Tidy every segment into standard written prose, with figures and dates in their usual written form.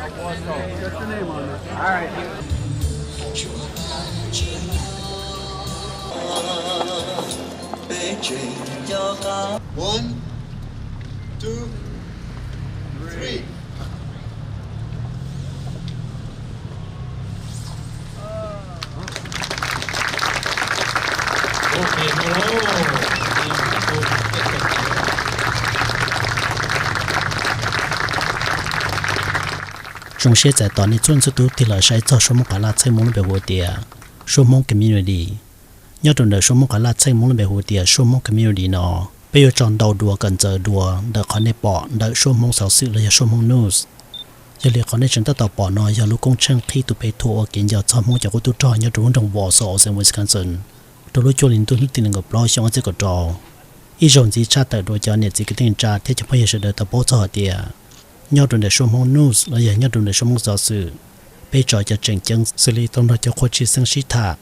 What's your name on it? All right. One, two, three. Okay, hello. Trong xe tại tòa này chuẩn sự tu thì là sai cho số mông cả là xây mông bề hồ địa số mông community nhớ trong đời số mông cả là xây mông bề hồ địa số mông community nó bây giờ chọn đầu đùa cần giờ đùa đợi khó này bỏ đợi số mông sáu sự là số mông news giờ liệu khó này chúng ta tàu bỏ nó giờ lúc công chân khi tụi bé thua kiến giờ cho mông giờ có tụi trò nhớ trong trong vỏ sọ ở Wisconsin tôi lúc cho linh tôi lúc tin gặp lo xong cái trò ý rằng gì cha tại đôi giờ này chỉ cái tin cha thế cho bây giờ đợi tàu bỏ cho địa nhớ trong đời số mông news là giờ nhớ trong đời số mông giáo sự bây giờจะ整正xử理當到จะควรชี生ชี塔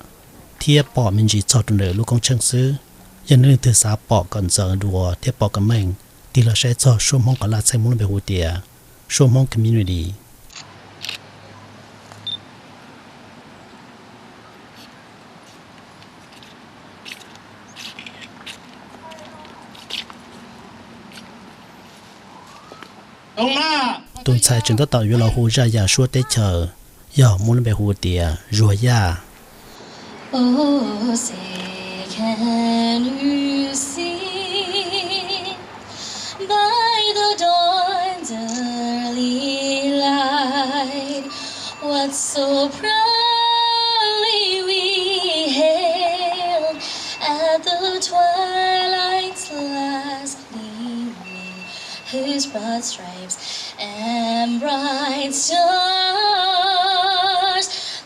ที่ปอมันจีจอดเลยลูกของช่างซื้อยันนึกถึงสาปอก่อนจะดูที่ปอกับแมงที่เราใช้จอช่วงมองกับลาใช้มุ้งไปหัวเดียช่วงมอง community ตุนใช้จึงต้องต่ออยู่เราหูจะอย่าช่วยได้เจอย่ามุ้งไปหัวเดียรัวยา Oh, say can you see by the dawn's early light what so proudly we hailed at the twilight's last gleaming, whose broad stripes and bright stars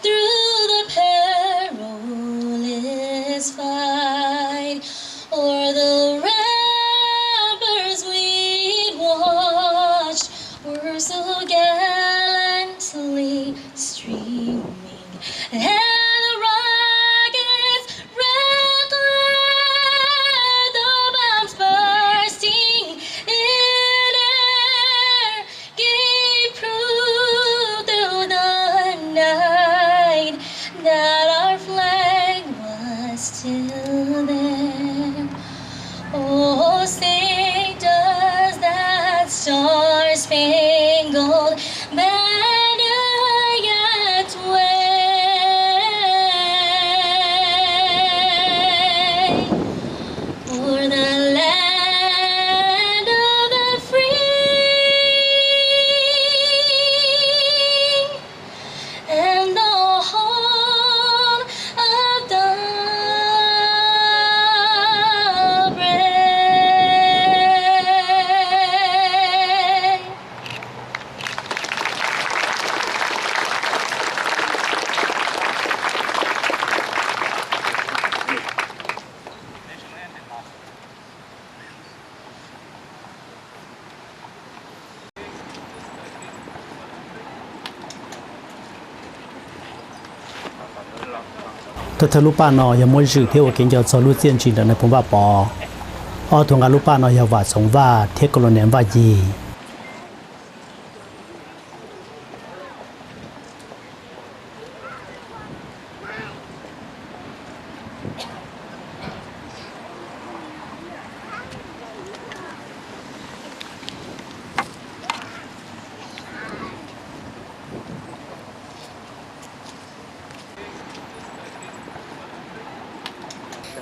through the perilous fight o'er the rampers we'd watched were so gallantly streaming, and the rockets red glare, the bombs bursting in air gave proof through the night that our flag was still there. Oh, say does that star-spangled banner yet wave for the land of the free and the home of the brave. ถ้าลูกป้านอยังมั่วสื่อเที่ยวกินจะสรุปเสียนจริงในผมว่าปออ้อทวงการลูกป้านอยังว่าสงว่าเทคโนโลยีว่ายี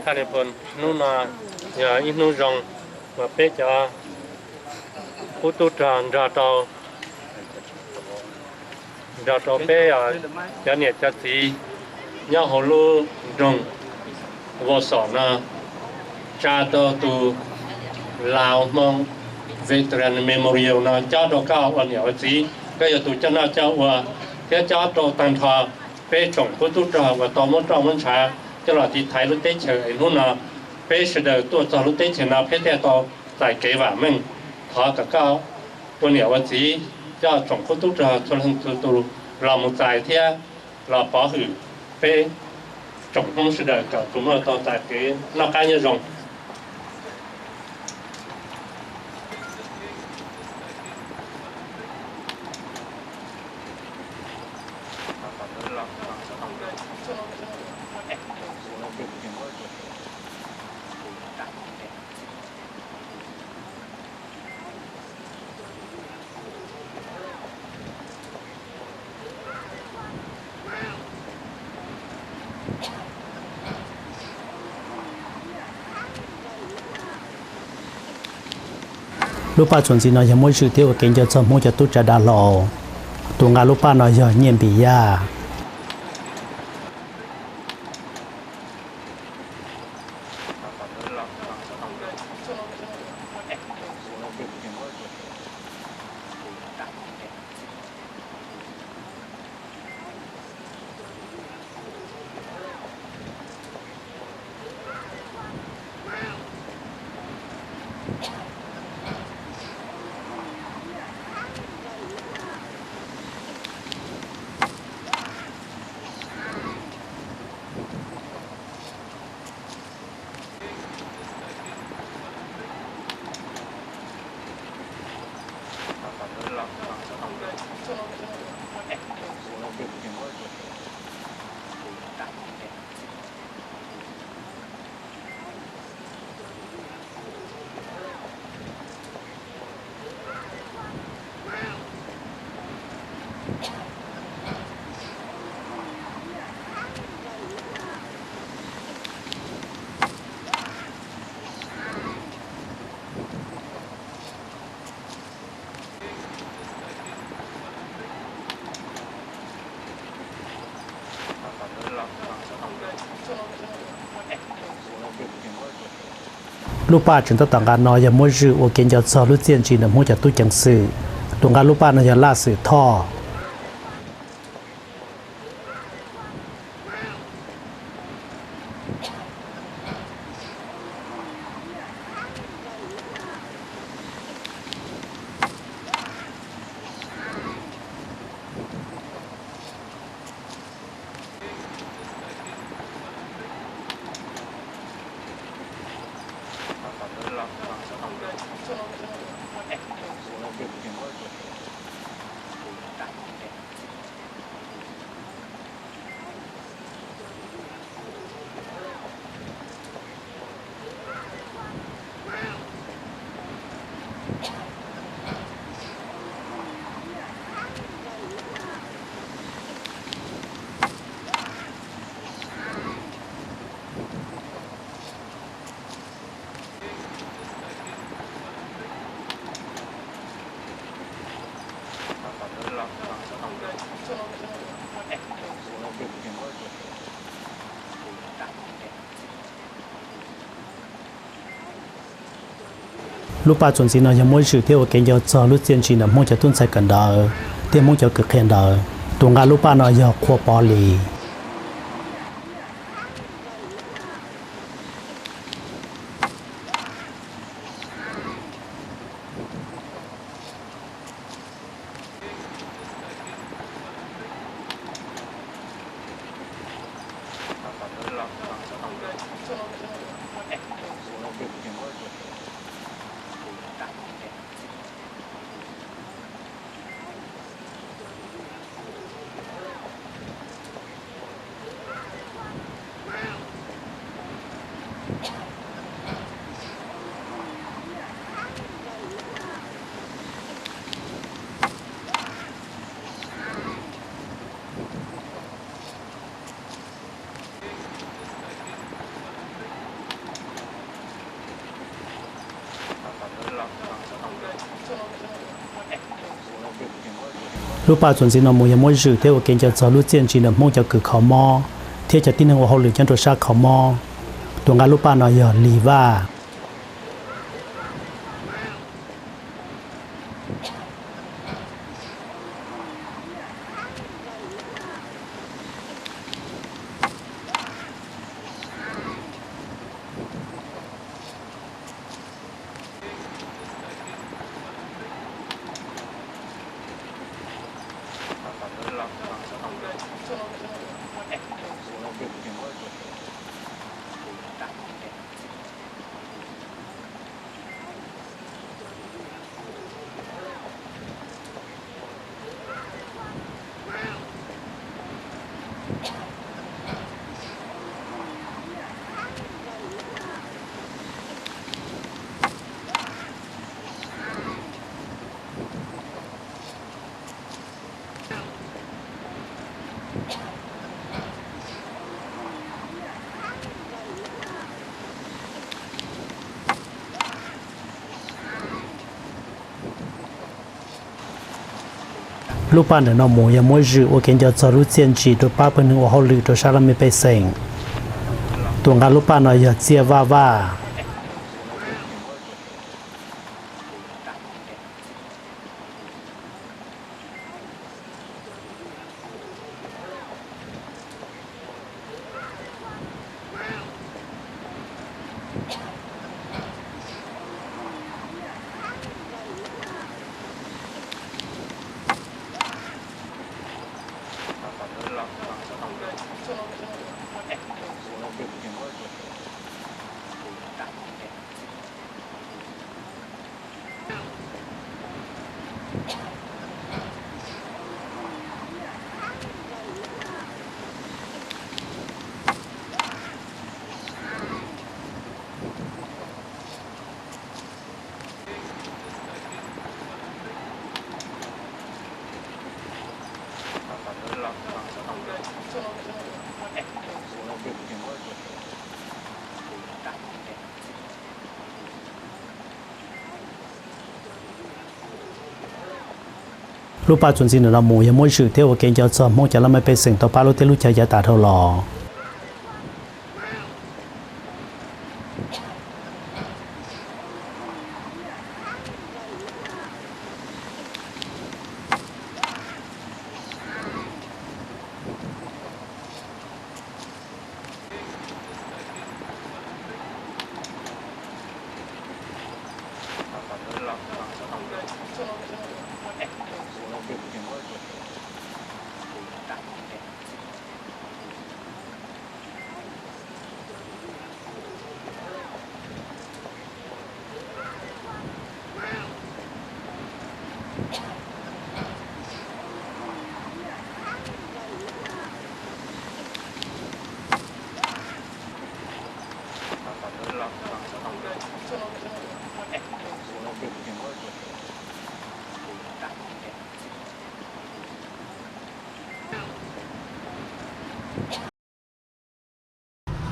ถ้าเดี๋ยวพนนู่นน่ะอย่าอินนู่นจงมาเป๊ะจ้าผู้ตุจานราตอเป๊ะจะเนี่ยจะสีย่าหัวลูจงวอสอนะจ้าตอตูลาวมองเวทรันเมโมเรียลนะจ้าตอก้าวอันเนี่ยสีก็อย่าตูจะน่าเจ้าว่าแค่จ้าตอตันทาเป๊ะจงผู้ตุจานว่าตอมันจอมันช้าcho là thì thái lúc tết trời luôn là bây giờ đời tôi cho lúc tết trời nào hết theo tôi tại kế vả mình họ cả cao tôi hiểuว่าgì cho tổng khu túc cho thằng tôi làm một giải theo là bảo hử bây tổng không sự đời cả cũng là tôi tại cái nó cá như rồng lúc ba chuẩn gì nói giờ mỗi sự tiêu kinh cho xong mỗi cho tôi trả đà lò tụi ngà lúc ba nói giờ nhiệm bị ya lúc ba chúng ta tặng ngà nói giờ mỗi sự kinh cho xong lúc tiên chỉ là mỗi cho tôi chẳng sự tụi ngà lúc ba nói giờ là sự thọ lúc ba chuẩn gì nói giờ mỗi sự tiêu kinh cho xong lúc tiên chỉ là mỗi cho tôi sai cần đỡ tiêu mỗi cho cực khen đỡ tụi ngà lúc ba nói giờ khoa bỏ lì lúc ba chuẩn gì nó mua mỗi sự tiêu kinh cho xong lúc tiên chỉ là mỗi cho cực khó mò thiết cho tin rằng họ lựa chọn đồ sát khó mò tụi ngà lúc ba nói giờ lì va ลูกป้าเนี่ยน้องหมูยังไม่รู้ว่าเก่งจะจะรู้เจียนจีตัวป้าเป็นหนึ่งว่าเขาลือตัวชาลไม่ไปเซ็งตัวงานลูกป้าหน่อยอย่าเจียว่าลูกป้าจนสินเราหมูยังไม่รู้เที่ยวว่าเก่งจะจะมองจะเราไม่ไปเซ็งตัวป้ารู้เที่ยวรู้ใจจะตาเท่าหล่อ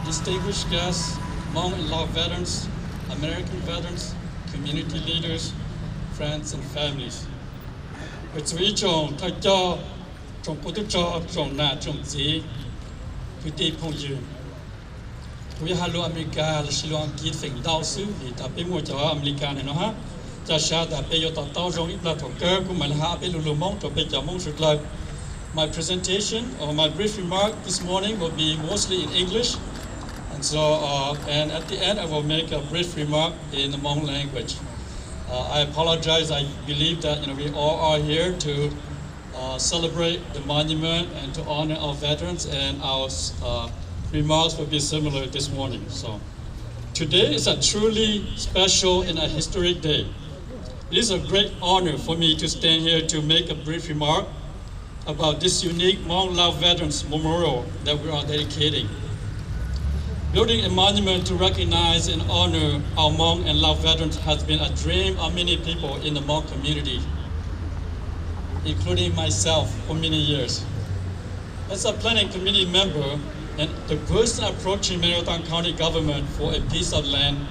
Distinguished guests, Hmong and Lao veterans, American veterans, community leaders, friends and families. It's we chong ta cho chong pu tu cho chong na chong zi pu ti pong yu. We halu America la shilong kit feng dao su li ta pe mo cho America ne no ha. Cha sha da pe yo ta tao jong ip la thong ke ku mal ha pe lu lu mong to pe cha mong shut lai. My presentation or my brief remark this morning will be mostly in English. And so, and at the end, I will make a brief remark in the Hmong language. I apologize. I believe that we all are here to celebrate the monument and to honor our veterans, and our remarks will be similar this morning. So, today is a truly special and a historic day. It is a great honor for me to stand here to make a brief remark about this unique Hmong Lao Veterans Memorial that we are dedicating. Building a monument to recognize and honor our Hmong and Lao veterans has been a dream of many people in the Hmong community, including myself for many years. As a planning committee member and the person approaching Maryland County government for a piece of land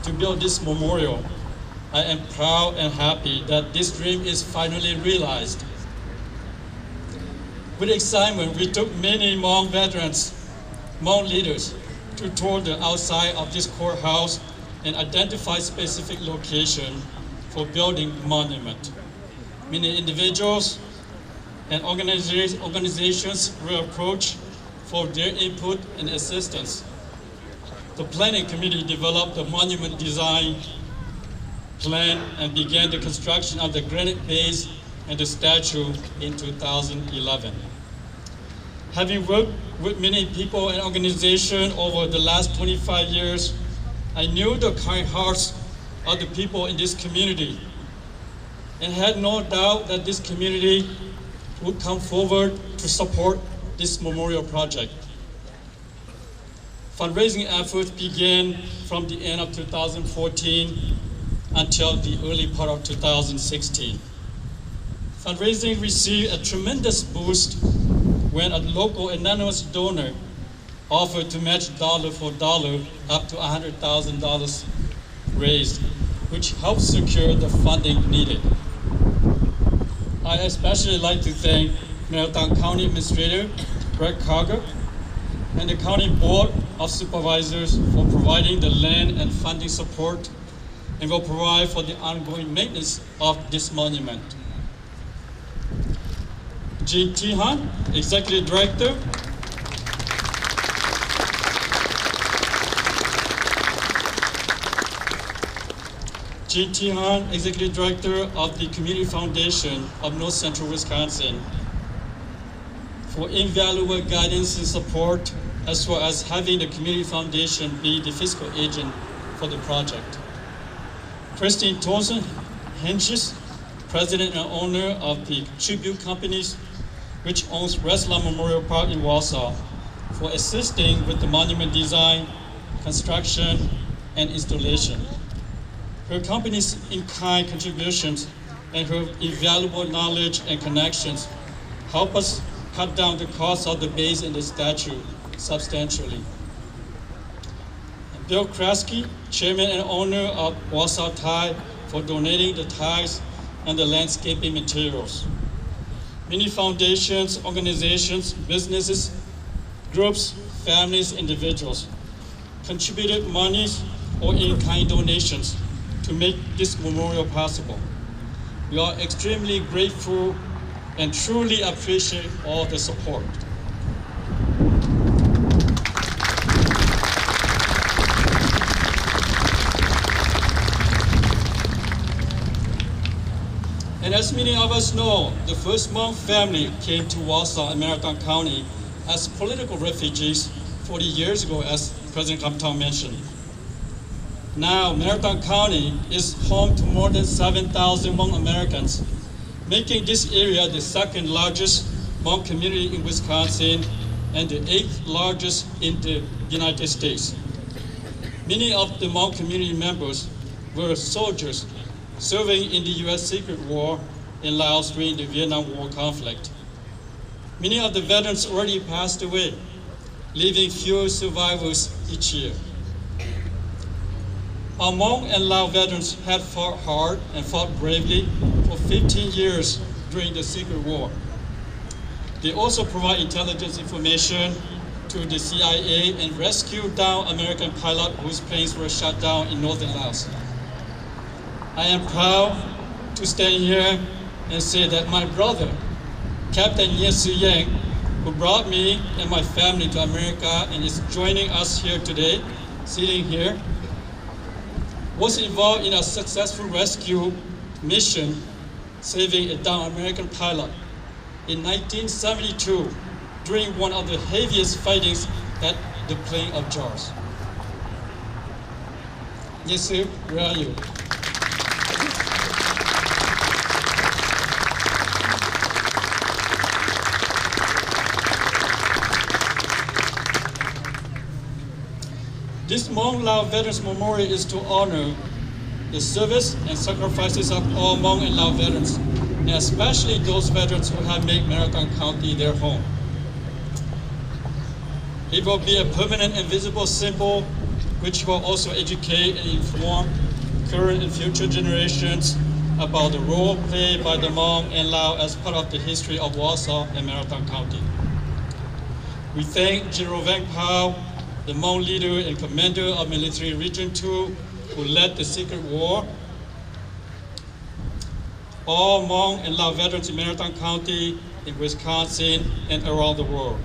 to build this memorial, I am proud and happy that this dream is finally realized. With excitement, we took many Hmong veterans, Hmong leaders, to tour the outside of this courthouse and identify specific location for building monument. Many individuals and organizations were approached for their input and assistance. The planning committee developed the monument design plan and began the construction of the granite base and the statue in 2011. Having worked with many people and organizations over the last 25 years, I knew the kind hearts of the people in this community and had no doubt that this community would come forward to support this memorial project. Fundraising efforts began from the end of 2014 until the early part of 2016. Fundraising received a tremendous boost when a local anonymous donor offered to match dollar for dollar up to $100,000 raised, which helped secure the funding needed. I especially like to thank Marytown County Administrator Greg Carger and the County Board of Supervisors for providing the land and funding support and will provide for the ongoing maintenance of this monument. Jean Tihan, Executive Director. Jean Tihan, Executive Director of the Community Foundation of North Central Wisconsin, for invaluable guidance and support, as well as having the Community Foundation be the fiscal agent for the project. Christine Thorson Henches, President and owner of the Tribute Companies, which owns Westlawn Memorial Park in Warsaw, for assisting with the monument design, construction, and installation. Her company's in-kind contributions and her invaluable knowledge and connections help us cut down the cost of the base and the statue substantially. And Bill Kraske, Chairman and owner of Warsaw Tile, for donating the tiles and the landscaping materials. Many foundations, organizations, businesses, groups, families, individuals contributed monies or in-kind donations to make this memorial possible. We are extremely grateful and truly appreciate all the support. And as many of us know, the first Hmong family came to Warsaw and Marytown County as political refugees 40 years ago, as President Kamtong mentioned. Now, Marytown County is home to more than 7,000 Hmong Americans, making this area the second largest Hmong community in Wisconsin and the 8th largest in the United States. Many of the Hmong community members were soldiers serving in the U.S. Secret War in Laos during the Vietnam War conflict. Many of the veterans already passed away, leaving few survivors each year. Our Hmong and Lao veterans had fought hard and fought bravely for 15 years during the Secret War. They also provide intelligence information to the CIA and rescued down American pilots whose planes were shot down in northern Laos. I am proud to stand here and say that my brother, Captain Ye Su Yang, who brought me and my family to America and is joining us here today, sitting here, was involved in a successful rescue mission saving a downed American pilot in 1972 during one of the heaviest fightings at the Plain of Jars. Yes, sir, where are you? This Hmong Lao Veterans Memorial is to honor the service and sacrifices of all Hmong and Lao veterans, and especially those veterans who have made Marytown County their home. It will be a permanent and visible symbol which will also educate and inform current and future generations about the role played by the Hmong and Lao as part of the history of Warsaw and Marytown County. We thank General Vang Pao, the Hmong leader and commander of Military Region 2, who led the Secret War, all Hmong and Lao veterans in Marytown County, in Wisconsin, and around the world,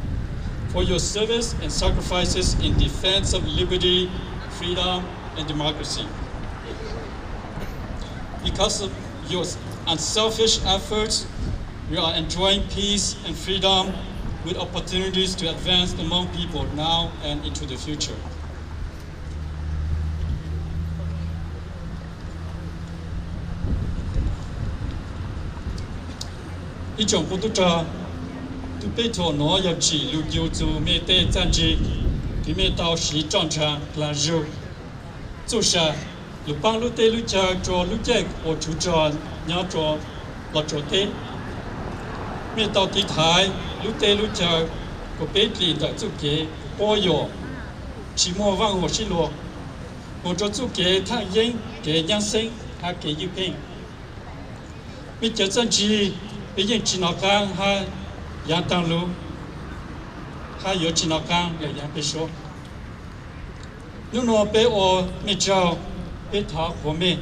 for your service and sacrifices in defense of liberty, freedom, and democracy. Because of your unselfish efforts, we are enjoying peace and freedom with opportunities to advance the Hmong people now and into the future. Ichong pututa tu peto no ya chi lu jiu zu me te zanji ki me dao shi zhang chang la zhu zu sha lu bang lu te lu jia zhuo lu jie wo chu zhuo nya zhuo la zhuo te me dao di tai lu te lu jia ko pe li da zu ge bo yo chi mo wang wo shi luo wo zhuo zu ge tang yin ge yang seng ha ge yu ping me jia zanji bây giờ chỉ nói càng ha yang tăng lu ha yếu chỉ nói càng là yang bị số nếu nó bị ở mấy cháu bị tháo của mình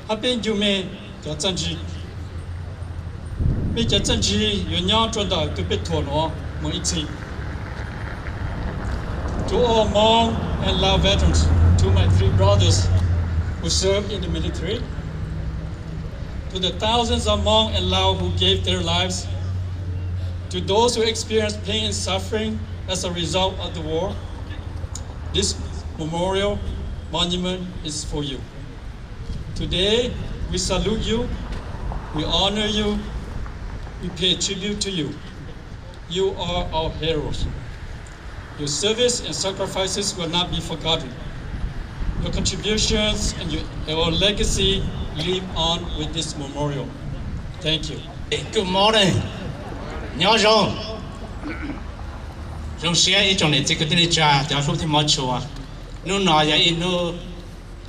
ha bên dù mình có chân gì bây giờ chân gì yếu nhau cho đời tôi biết thua nó một ít gì to all Hmong and Lao veterans, to my 3 brothers who served in the military, to the thousands of Hmong and Lao who gave their lives, to those who experienced pain and suffering as a result of the war, this memorial monument is for you. Today, we salute you, we honor you, we pay tribute to you. You are our heroes. Your service and sacrifices will not be forgotten. Your contributions and your legacy live on with this memorial. Thank you. Good morning. Nhớ rồi. Trong xe ít trong này chỉ có tin cha, giáo sư thì mất chùa. Nó nói vậy nó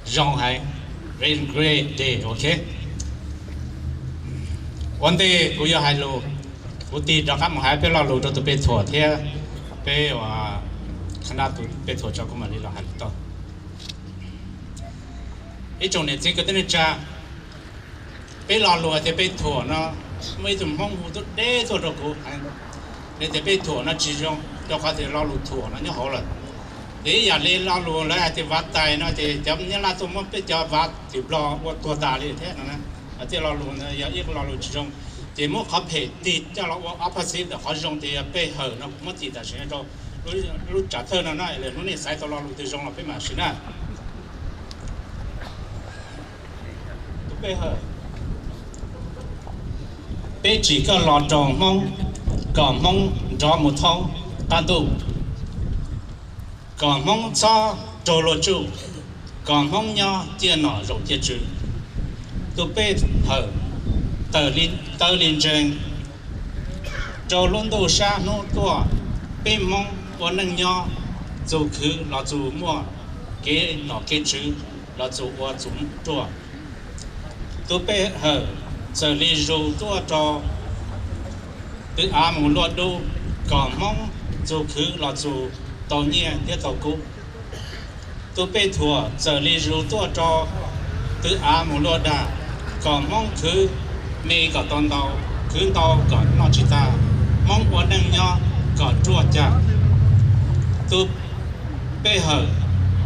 rong hay, very great day, okay? One day we are hello. We did the come high pe la lo to pe thua the pe wa khana tu pe thua cho cũng mà đi là hành to. Ít trong này chỉ có tin cha. Pe la lo thì pe thua nó mấy tụi mong hụt tốt đế thôi rồi cô anh để thì pe thua nó chỉ trong cho có thể la lo thua nó nhớ hổ rồi. Thế giờ lên la lo lại thì vắt tay nó thì chấm như là tụi mong pe cho vắt thì lo tua ta đi thế nó nè. Thế la lo nó giờ ít la lo chỉ trong thì mỗi khắp hệ thì cho nó opposite họ dùng thì pe hở nó mất gì ta sẽ cho lúc trả thơ nó nói là nó này sai tao lo từ trong là pe mà xin à pe hở pe chỉ có lo tròn mong còn mong cho một thông tan tu còn mong cho trò lo chu còn mong nhau tiền nọ rộng tiền chữ tu pe hở tờ liên trên trò luôn đồ xa nô tua pe mong có năng nhau dù cứ là dù mua cái nọ cái chữ là dù qua chúng chùa tu pe hở giờ li dù tua trò tự một loạt đô còn mong dù cứ là dù tàu nhẹ tiếp tàu cũ tu pe thua giờ li dù tua trò tự một loạt đà còn mong cứ mê cả toàn tàu cứ tàu cả nó chỉ ta mong có năng nhau cả chùa chả tu pe hở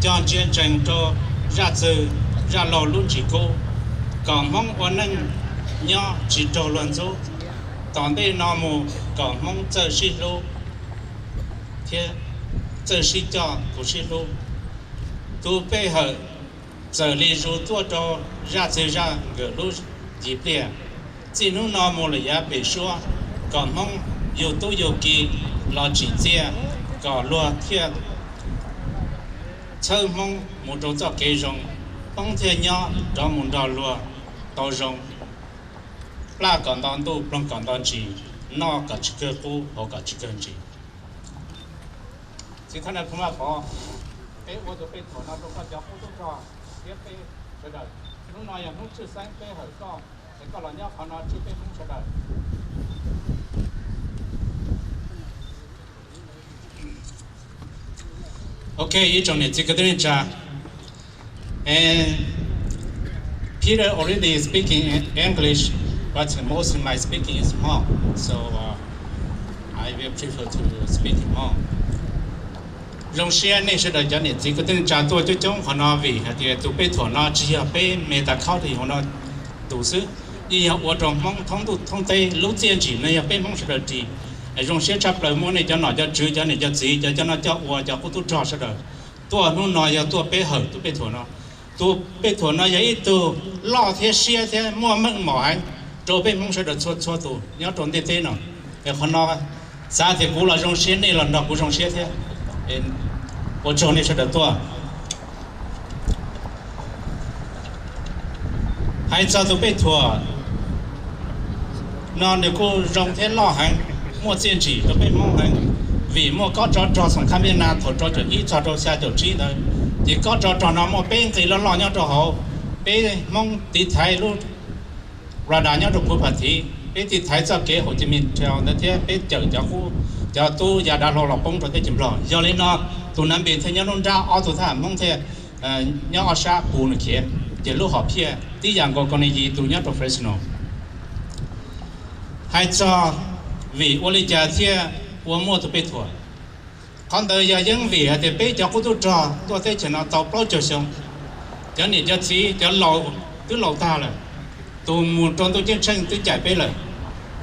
cho chiến tranh cho ra từ ra lò luôn chỉ cô còn mong có năng nhau chỉ trò luận số toàn đây nó mù còn mong chờ xin lô thế chờ xin cho của xin lô tu pe hở giờ li ru tua cho ra từ ra gỡ lô dịp liền chỉ nó mù là giá bị xóa còn mong yêu tu yêu kỳ lo chỉ chia còn lo thiệt chơi mong một chỗ cho cây rong bông thiệt nhau cho một đào lúa tàu rong là còn đàn tu không còn đàn chỉ nó cả chỉ cơ cũ hoặc cả chỉ cơ chỉ chỉ thằng này không là có cái ô tô bên thổ nó đâu có giáo ô tô cho tiếp cái bây giờ nó nói là nó chưa sáng cái hỏi con cái còn là nhau họ nói chưa cái không sẽ đợi okay, each on it. And Peter already is speaking English, but most of my speaking is Hmong, so I will prefer to speak Hmong. Trong xe này sẽ đợi cho nên chỉ có tên trả tôi chống họ nói vì thì tụi bây thổ nó chỉ là bây mẹ ta khao thì họ nói đủ sức đi học ở trong Hmong thông tây lúc tiên chỉ này là bây Hmong sẽ đợi chỉ trong xe chấp lời muốn này cho nó cho chữ cho này cho gì cho nó cho qua cho cô trò sẽ đợi tôi nó nói cho tôi bây hở tôi bây thổ nó tôi bây thổ nó vậy tôi lo thế xe thế mua mất mỏi rồi bây Hmong sẽ đợi cho tôi nhớ trốn thế nào để họ nói sao thì cũng là trong xe này là nó cũng trong xe thế我做那些的多，还早都被拖，那你个让天老汉莫坚持都被蒙汉，vì莫có trò xong khám bên nào thổi trò cho ít trò xa đầu trí đấy, thì có trò nào mà bên thì nó lo nhau trò hậu, bên mong tí thay luôn, ra đá nhau được của bản thì bé thì thái cho kế Hồ Chí Minh theo nó thế bé chờ cho khu cho tu giờ đã lo bông rồi thế chừng rồi do nên nó tụi nam bên thấy nhau nó ra ở tụi thằng mong thế nhau ở xa bù nữa kia giờ lúc họ kia tí dạng có con gì tụi nhau professional hay cho vì ô lý gia thế ô mua tụi bé thua còn tới giờ những vì thì bé cho cô tụi trò tôi thấy chỉ nó tàu bao giờ xong cho nên cho chỉ cho lâu cứ lâu ta rồi tôi muốn trong tôi chiến tranh tôi giải bé rồi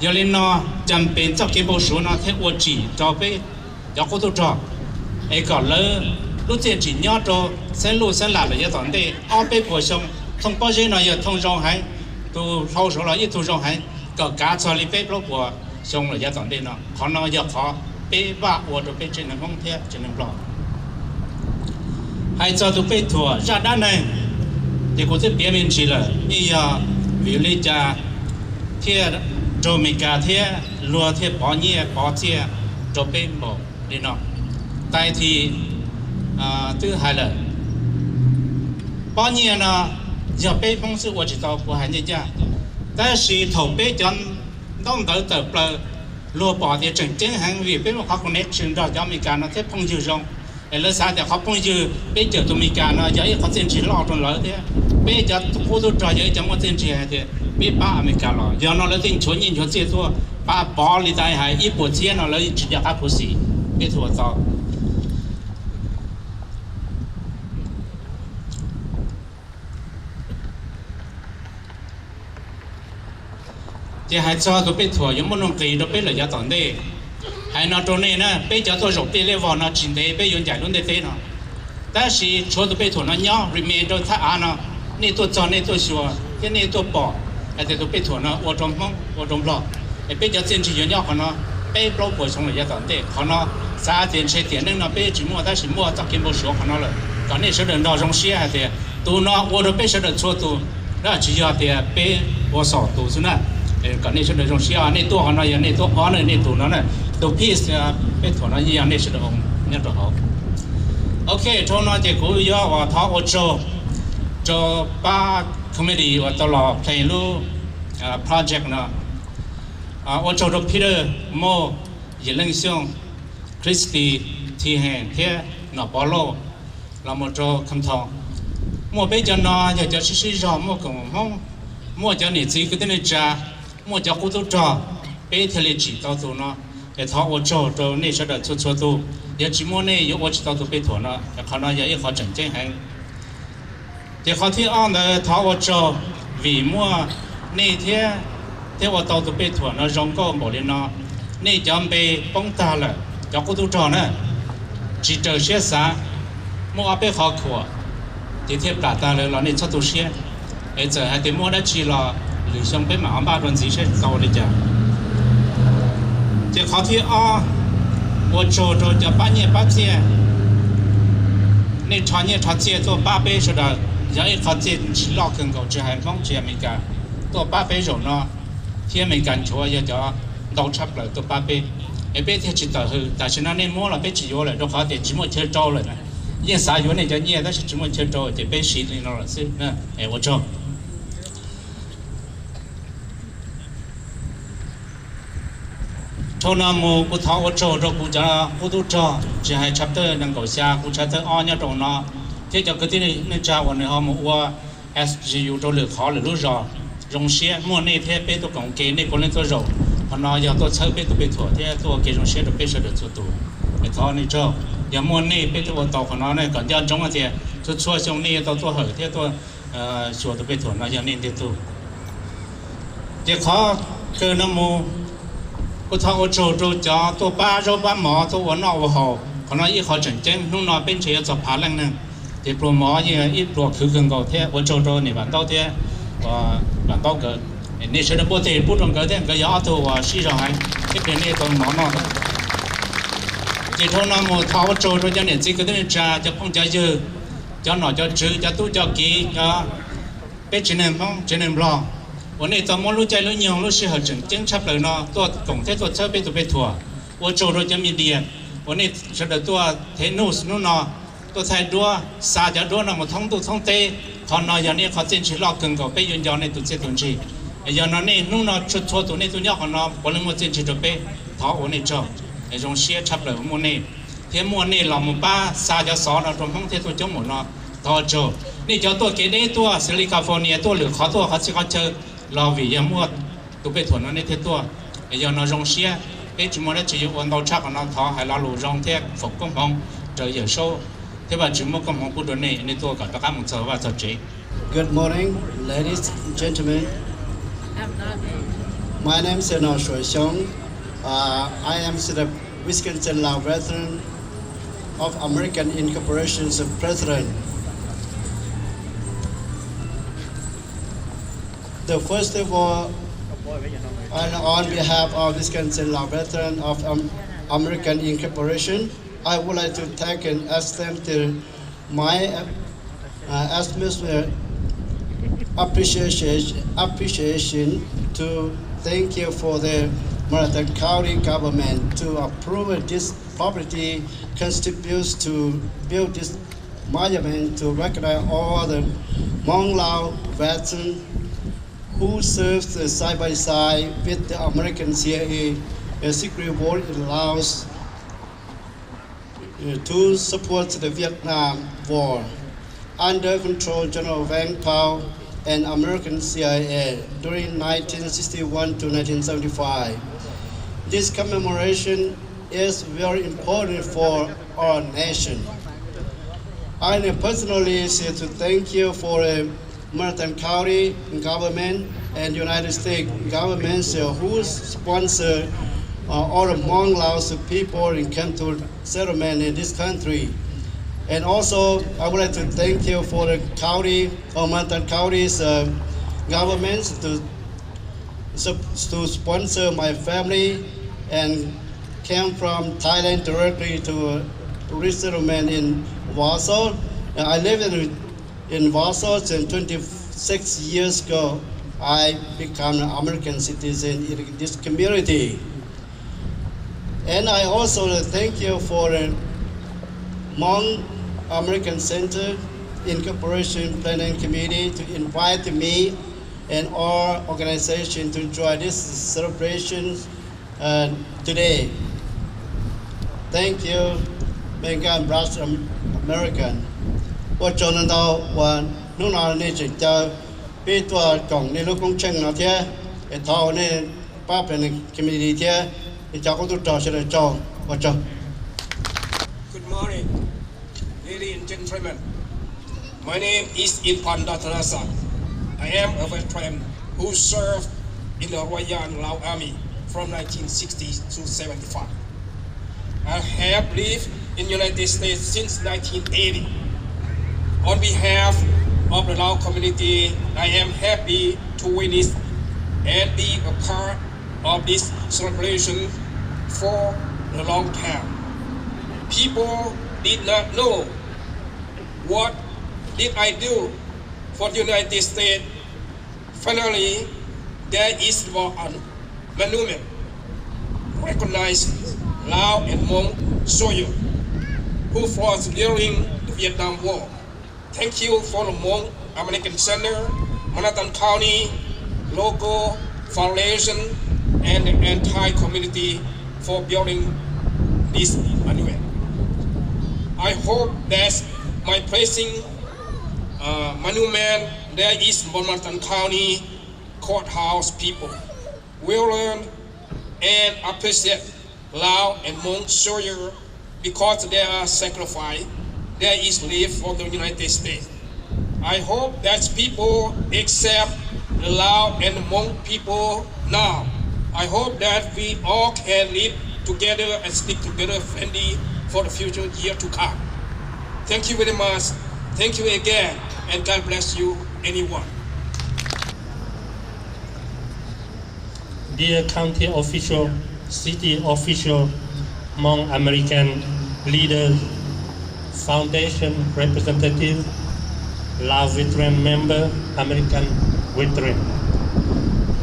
giờ lên nó chăm bên trong cái bộ số nó theo ô chỉ cho bé cho cô tụi trò ấy còn lỡ lúc tiền chỉ nhớ cho sẽ lùi sẽ làm là giờ toàn đây ở bé bồi xong không bao giờ nó giờ thông rong hay tôi sau số là ít thông rong hay có cả cho li bé lúc của xong là giờ toàn đây nó còn nó giờ khó bé vợ của tôi bé trên nó không theo trên nó lo hay cho tôi bé thua ra đá này thì có thể biết mình chỉ là như vì lý cha theo cho mình cả theo lúa theo bỏ nhẹ bỏ chia cho bé bỏ đi nó tại thì thứ hai là bao nhiêu là giờ bé phong sự của chỉ tao của hai nhân gia,但是头bé chọn đông tới tập là lúa bỏ thì chẳng chính hàng vì bé mà họ connection đó cho mình cả nó thế phong dư rong, là sao thì họ phong dư bé chờ tụi mình cả nó giờ họ tiền chỉ lo trong lỡ thế, bé giờ cô tôi trò giờ chẳng có tiền chỉ hay thế, bé ba mình cả lo, giờ nó lấy tiền chuẩn nhìn chuẩn tiền thua, ba bỏ đi tại hay ít bộ tiền nó lấy chỉ là các bộ gì, bé thua tao. thì hai cho tôi biết thua những món kỳ tôi biết là giá tận đây hai nó trốn này nè biết cho tôi rộng biết level nó chính thế biết dùng giải luôn để thế nó但是cho tôi biết thua nó nhỏ remain tôi thà ăn nó này tôi cho này tôi xua cái này tôi bỏ thì tôi biết thua nó ở trong lo để biết cho tiền chỉ dùng nhỏ của nó biết bao bồi xong là giá tận đây của nó giá tiền sẽ tiền nên nó biết chỉ mua 但是 mua chắc kiếm bao số của nó rồi còn này sẽ được đào trong xe thì tôi nó ở đó biết sẽ được cho tôi đó chỉ cho thì biết ở sổ tôi xuống này còn này sẽ được trong xe này tôi họ nói này tôi họ này tôi nó này tôi piece biết thằng nó gì này sẽ được ông nhất là họ ok cho nó thì cũng do và tháo ở cho ba committee và tao là play lu project nó ở chỗ đó Peter Mo Yên Linh Xiong Christy Thi Hèn thế nó bỏ lô là một chỗ cầm thong mua bây giờ nó giờ cho xí rõ mua cũng không mua cho nị chỉ cái tên này cha mua cho cô tôi trò bé thì lấy chỉ tao tụi nó để tháo ở chỗ rồi này sẽ được cho tụi giờ chỉ mua này giờ ở chỉ tao tụi bé thua nó để họ nói giờ ít họ chẳng chơi hay thì họ thì ăn là tháo ở chỗ vì mua này thế ở tao tụi bé thua nó rong có một lên nó này cho bé bông ta là cho cô tôi trò nữa chỉ chờ xe xa mua bé họ khua thì thêm cả ta là này cho tôi xe bây giờ hai thì mua đã chỉ là lựa xong bé mà ba tuần gì sẽ tàu đi chả thì họ thì ở chỗ rồi cho ba chia nên cho chia cho ba bé rồi đó giờ họ chia chỉ lo cần cầu chỉ hay mong chỉ mình cả to ba bé rồi nó thì mình cần chúa giờ cho đầu chấp lại to ba bé bé thì chỉ tờ hư tại sao nên mua là bé chỉ vô lại đó họ thì chỉ mua chơi trâu lại này nhưng sao vô này cho nhiều đó chỉ mua chơi trâu thì bé xịt lên nó là xịt nè ở chỗ cho nên mua cô tháo ở chỗ rồi cô cho cô tu cho chỉ hay chapter năng cầu xa cô chapter on nhá trong nó thế cho cái tin này nên cha bọn này họ mua SGU cho lựa khó là lúc rồi rong xe mua này thế bé tôi còn kế này có lên tôi rồi còn nó giờ tôi chơi bé tôi bé thua thế tôi kế rong xe tôi bé sẽ được cho tôi để tháo này cho giờ mua này bé tôi tàu của nó này còn giờ trong cái gì tôi xua xong này tôi hở thế tôi xua tôi bé thua nó giờ nên thế tôi thì khó cơ nó mua cô tháo ở chỗ rồi cho tôi ba rồi ba mỏ tôi vẫn ở hồ còn nó ít khó chỉnh chỉnh lúc nào bên chế cho phá lên nè thì pro mỏ như ít pro khử gần cầu thế ở chỗ rồi này bạn tao thế và bạn tao cái này sẽ được bố trí bố trong cái thế cái gió tôi và xí rồi hay cái này này tôi mỏ nó thì thôi nó một tháo ở chỗ rồi cho nên chỉ cái này trà cho phong trái dư cho nó cho chữ cho tôi cho kỹ cho bên trên này phong trên này loวันนี้ตอนมอรู้ใจรู้ยองรู้เชื่อจึงจึงชับเลยเนาะตัวกงเทตัวเชื่อเป็นตัวเป็นถั่วว่าโจเราจะมีเดียนวันนี้เชื่อตัวเทนูสนู่นเนาะตัวไทยดัวซาจะดัวนะมาท่องตัวท่องเตะเขาเนาะอย่างนี้เขาเจนชิลอกเกินก็ไปยืนยันในตัวเจ้าตัวจี giờ nó này nung nó chút chút tụi này tụi nhóc nó bọn nó một trên chỉ được bé tháo ổn định cho trong xe chấp lời một này thế một này là một ba xa cho sáu nó trong không thể tụi chúng một nó tháo choนี่เจ้าตัวเกเรตัวซิลิคาโฟเนียตัวหรือเขาตัวเขาสิเขาเจอรอวิยามวดตัวไปถวนนั่นในเทตัวไอ้ยอนอรงเชียไอ้จุมนั่นจะอยู่วันดาวชักนั่นท้อให้เราหลุดรองเทกฝกก้มห้องเจอเยอะโซ่ที่ว่าจุมก้มห้องพูดในในตัวกับตะการมึงเจอว่าจะเจ๊ Good morning, ladies and gentlemen. My name is Shui Xiong. I am the Wisconsin Lao veteran of American Incorporation's president. The first of all, on behalf of Wisconsin Lao veteran of American Incorporation, I would like to take and extend my appreciation to thank you for the Marathon County government to approve this property contributes to build this monument to recognize all the Hmong Lao veterans who served side by side with the American CIA and secret war in Laos to support the Vietnam War under control General Vang and American CIA during 1961 to 1975. This commemoration is very important for our nation. I personally say to thank you for Marathon County government and United States governments who sponsor all the Hmong Laos people and come to settlement in this country. And also, I would like to thank you for the county, Marathon County's governments to sponsor my family and came from Thailand directly to resettlement in Warsaw. I live in Warsaw since 26 years ago. I became an American citizen in this community. And I also thank you for the Hmong American Center Incorporation Planning Committee to invite me and our organization to join this celebration today. Thank you, Megan Brass American. ว่าจนเราว่านู่นนี่จะเจอปีตัวกล่องในลูกกงเชิงเราเทียไอ้ท่อนี่ป้าเป็นคอมมิตี้เทียไอ้เจ้าก็ต้องจ่อเฉลยจ่อว่าจ่อ Good morning, ladies and gentlemen. My name is Inpan Datarasa. I am a veteran who served in the Royal Lao Army from 1960 to 75. I have lived in the United States since 1980. On behalf of the Lao community, I am happy to witness and be a part of this celebration for a long time. People did not know what did I do for the United States. Finally, there is a monument recognizing Lao and Hmong soldiers who fought during the Vietnam War. Thank you for the Hmong American Center, Marathon County, local foundation, and the entire community for building this monument. I hope that my placing monument there is Marathon County courthouse people will learn and appreciate Lao and Hmong soldiers because they are sacrificed. There is live for the United States. I hope that people accept the Lao and the Hmong people now. I hope that we all can live together and stick together friendly for the future year to come. Thank you very much. Thank you again, and God bless you, anyone. Dear county official, city official, Hmong American leaders, Foundation representative, Lao veteran member, American veteran,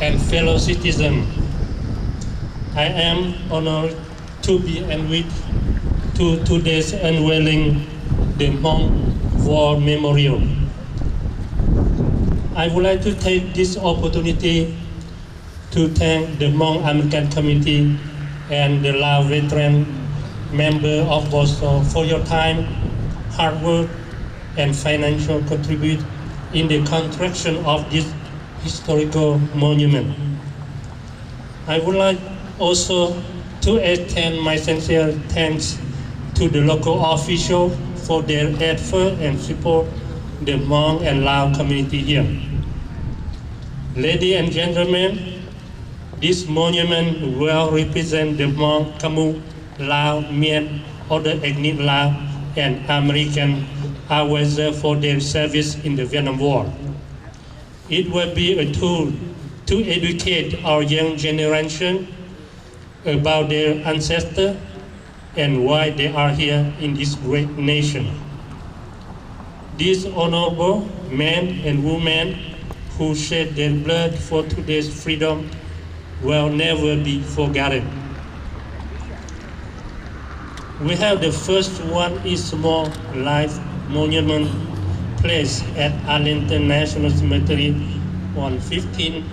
and fellow citizens, I am honored to be invited to today's unveiling the Hmong War Memorial. I would like to take this opportunity to thank the Hmong American community and the Lao veteran member of Warsaw for your time, hard work, and financial contribute in the construction of this historical monument. I would like also to extend my sincere thanks to the local officials for their effort and support the Hmong and Lao community here. Ladies and gentlemen, this monument will represent the Hmong, Khmer, Lao, Mien, other ethnic Lao, and American Awaza for their service in the Vietnam War. It will be a tool to educate our young generation about their ancestors and why they are here in this great nation. These honorable men and women who shed their blood for today's freedom will never be forgotten. We have the first one is small life monument placed at Arlington National Cemetery on 15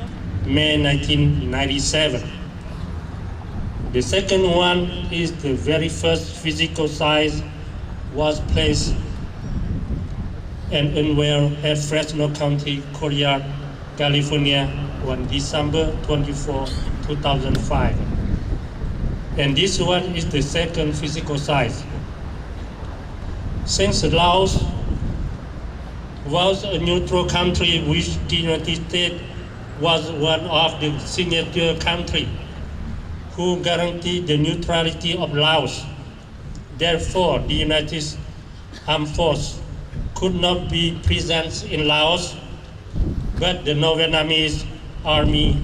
May 1997. The second one is the very first physical size was placed and unveiled at Fresno County Courtyard, California on December 24, 2005. And this one is the second physical size. Since Laos was a neutral country which the United States was one of the signature countries who guaranteed the neutrality of Laos. Therefore, the United States Armed Forces could not be present in Laos, but the North Vietnamese Army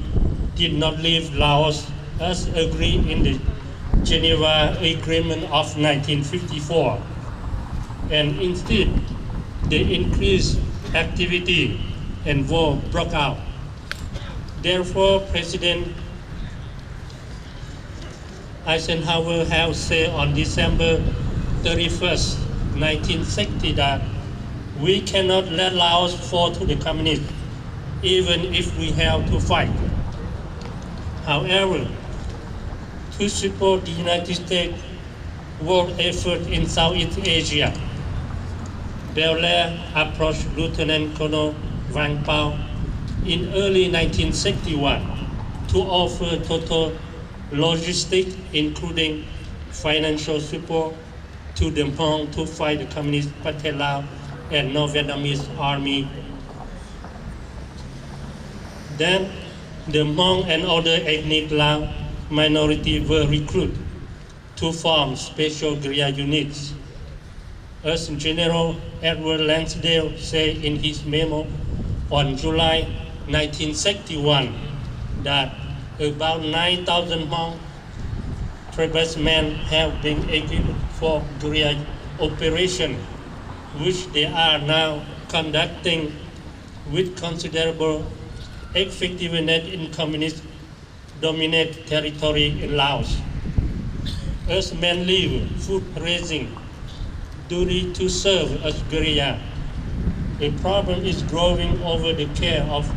did not leave Laos as agreed in the Geneva Agreement of 1954, and instead they increased activity and war broke out. Therefore, President Eisenhower has said on December 31st, 1960 that we cannot let Laos fall to the communists, even if we have to fight. However, to support the United States world effort in Southeast Asia, Belair approached Lieutenant Colonel Vang Pao in early 1961 to offer total logistics, including financial support to the Hmong to fight the Communist Party Lao and North Vietnamese Army. Then, the Hmong and other ethnic Lao minority were recruited to form special guerrilla units. As General Edward Lansdale said in his memo on July 1961 that about 9,000 Hmong tribesmen have been equipped for guerrilla operation, which they are now conducting with considerable effectiveness in communist-dominated territory in Laos. As men leave food raising duty to serve as guerrilla, the problem is growing over the care of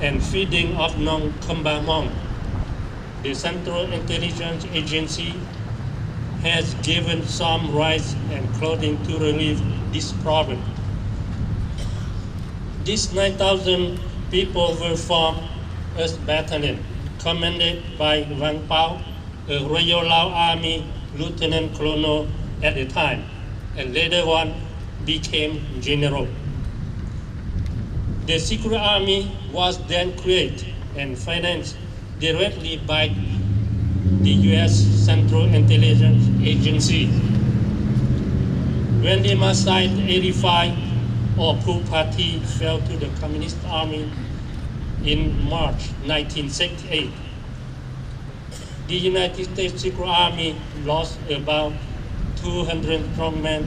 and feeding of non-combat Hmong. The Central Intelligence Agency has given some rice and clothing to relieve this problem. These 9,000 people were formed as battalion, commanded by Vang Pao, a Royal Lao Army lieutenant colonel at the time, and later on became general. The secret army was then created and financed directly by the U.S. Central Intelligence Agency. When the Maasai 85 or Phú Party fell to the Communist Army in March 1968, the United States Secret Army lost about 200 strong men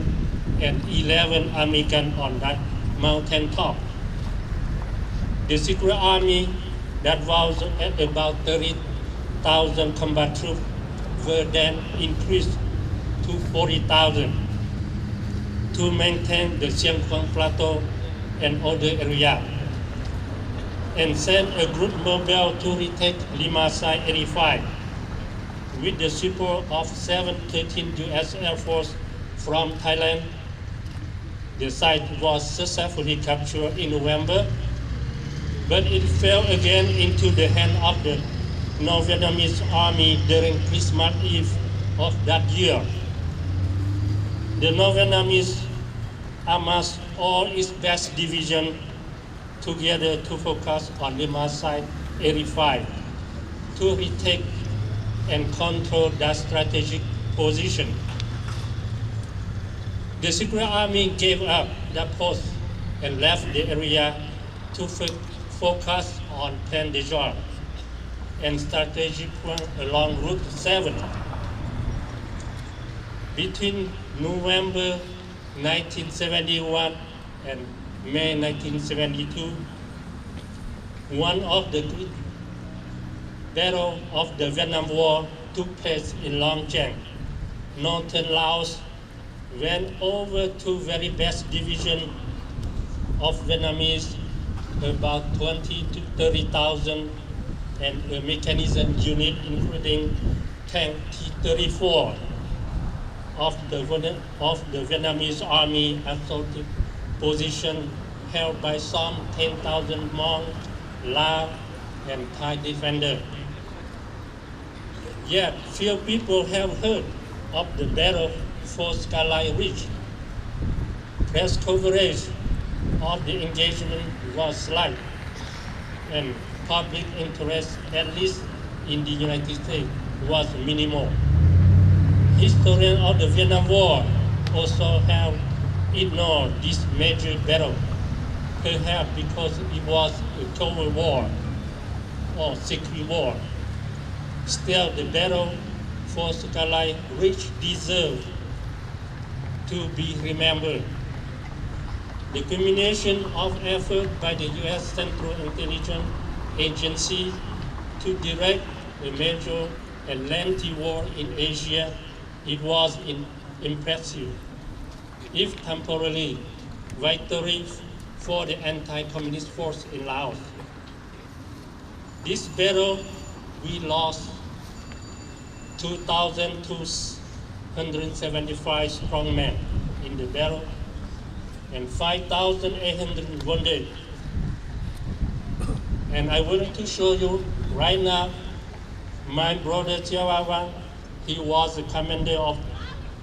and 11 Americans on that mountain top. The secret army that was at about 30,000 combat troops were then increased to 40,000 to maintain the Siang Plateau and other areas. and sent a group mobile to retake Lima Site 85 with the support of 713 U.S. Air Force from Thailand. The site was successfully captured in November, but it fell again into the hand of the North Vietnamese Army during Christmas Eve of that year. The North Vietnamese amassed all its best division together to focus on Lima Site 85 to retake and control that strategic position. The Secret Army gave up that post and left the area to focus on Plan de Joie and strategic plan along Route 7. Between November 1971 and May 1972, one of the great battles of the Vietnam War took place in Long Cheng, northern Laos, when over two very best divisions of Vietnamese, about 20 to 30,000, and a mechanism unit including tank T-34 of the Vietnamese Army assaulted position held by some 10,000 Hmong, Lao, and Thai defenders. Yet few people have heard of the battle for Skyline Ridge. Press coverage of the engagement was slight, and public interest, at least in the United States, was minimal. Historians of the Vietnam War also have ignored this major battle, perhaps because it was a Cold War or secret war. Still, the battle for Skyline Ridge deserves to be remembered. The culmination of effort by the U.S. Central Intelligence Agency to direct a major and lengthy war in Asia, it was impressive, if temporarily, victory for the anti-communist force in Laos. This battle, we lost 2,275 strong men in the battle and 5,800 wounded. And I wanted to show you right now, my brother Chiawawan, he was the commander of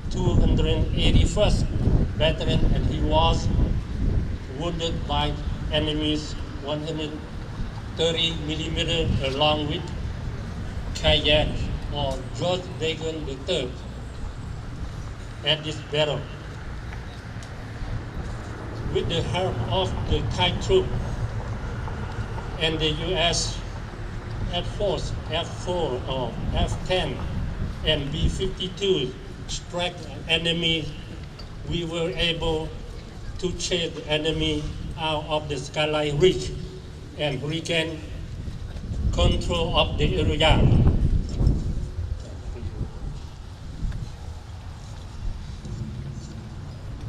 281st Battalion, and he was wounded by enemies 130 millimeter along with Kayak or George Dagon III at this battle. With the help of the Thai troops and the U.S. Air Force F-4 or F-10 and B-52 strike enemy, we were able to chase the enemy out of the Skyline Ridge and regain control of the area.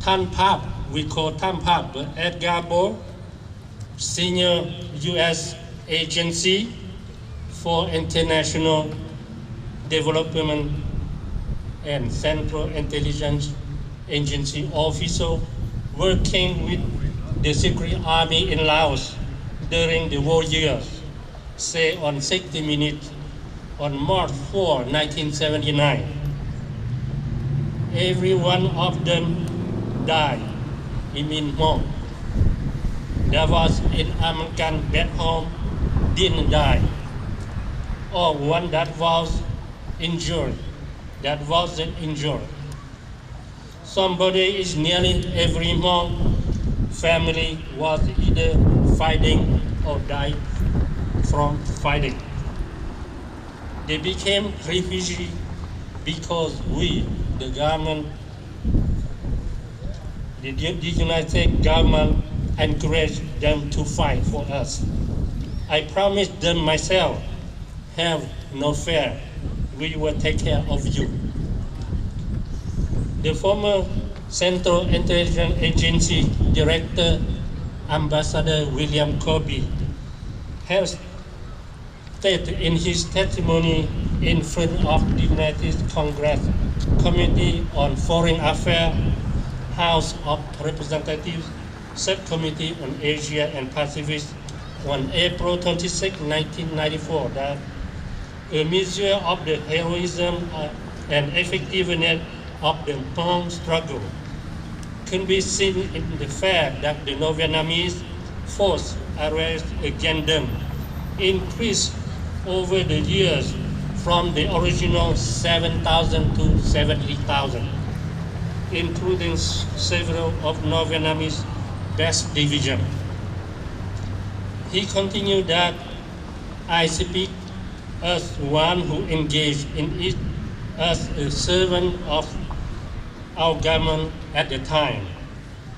Tan Pap, we call Tan Pap, Edgar Bo, Senior U.S. Agency for International Development and Central Intelligence Agency officer working with the Secret Army in Laos during the war years, say on 60 Minutes on March 4, 1979. Every one of them died. It means Hmong. There was an American back home didn't die, or one that was injured, that wasn't injured. Somebody is nearly every Hmong family was either fighting or died from fighting. They became refugees because we, the government, the United States government encouraged them to fight for us. I promised them myself, have no fear, we will take care of you. The former Central Intelligence Agency Director, Ambassador William Koob, has stated in his testimony in front of the United Congress Committee on Foreign Affairs, House of Representatives Subcommittee on Asia and Pacific on April 26, 1994, that a measure of the heroism and effectiveness of the Hmong struggle can be seen in the fact that the North Vietnamese force arrest against them increased over the years from the original 7,000 to 70,000, including several of North Vietnamese best division. He continued that I speak as one who engaged in it as a servant of our government at the time,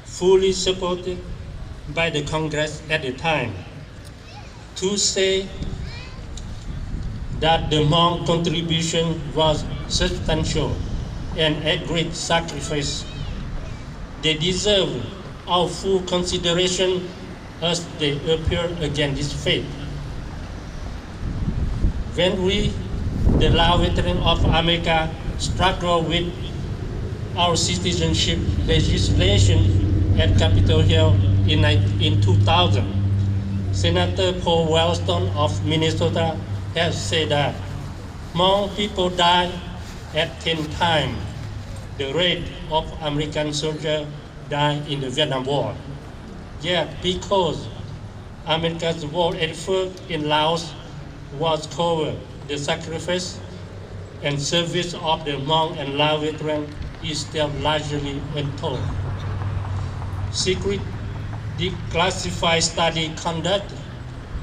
fully supported by the Congress at the time, to say that the Hmong contribution was substantial and a great sacrifice. They deserve our full consideration as they appear against this fate. When we, the Lao veteran of America, struggle with our citizenship legislation at Capitol Hill in 2000, Senator Paul Wellstone of Minnesota has said that Hmong people die at 10 times the rate of American soldiers die in the Vietnam War. Yet, because America's war effort in Laos was covered, the sacrifice and service of the Hmong and Lao veterans is still largely untold. Secret declassified study conducted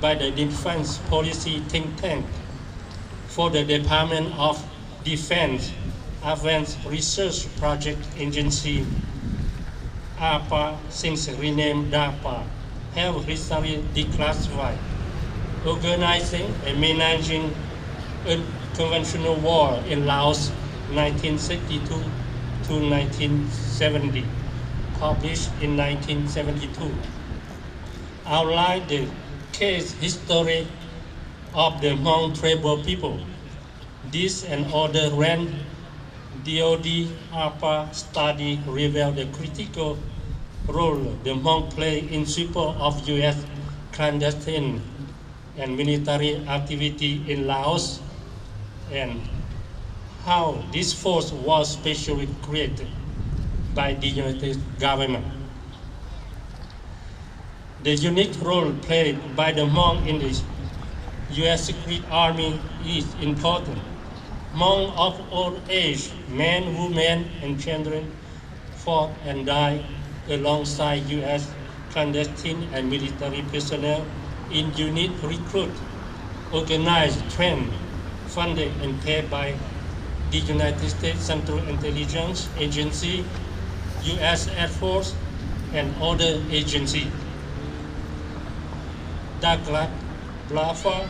by the Defense Policy think tank for the Department of Defense Advanced Research Project Agency, ARPA, since renamed DARPA, have recently declassified organizing and managing a conventional war in Laos 1962 to 1970, published in 1972, outlined the case history of the Hmong tribal people. This and other RAND DoD ARPA study revealed the critical role the Hmong play in support of U.S. clandestine and military activity in Laos, and how this force was specially created by the United States government. The unique role played by the Hmong in the U.S. Secret Army is important. Hmong of all age, men, women, and children, fought and died alongside U.S. clandestine and military personnel in unit recruit, organized, trained, funded, and paid by the United States Central Intelligence Agency, U.S. Air Force, and other agencies. Douglas Bluffer,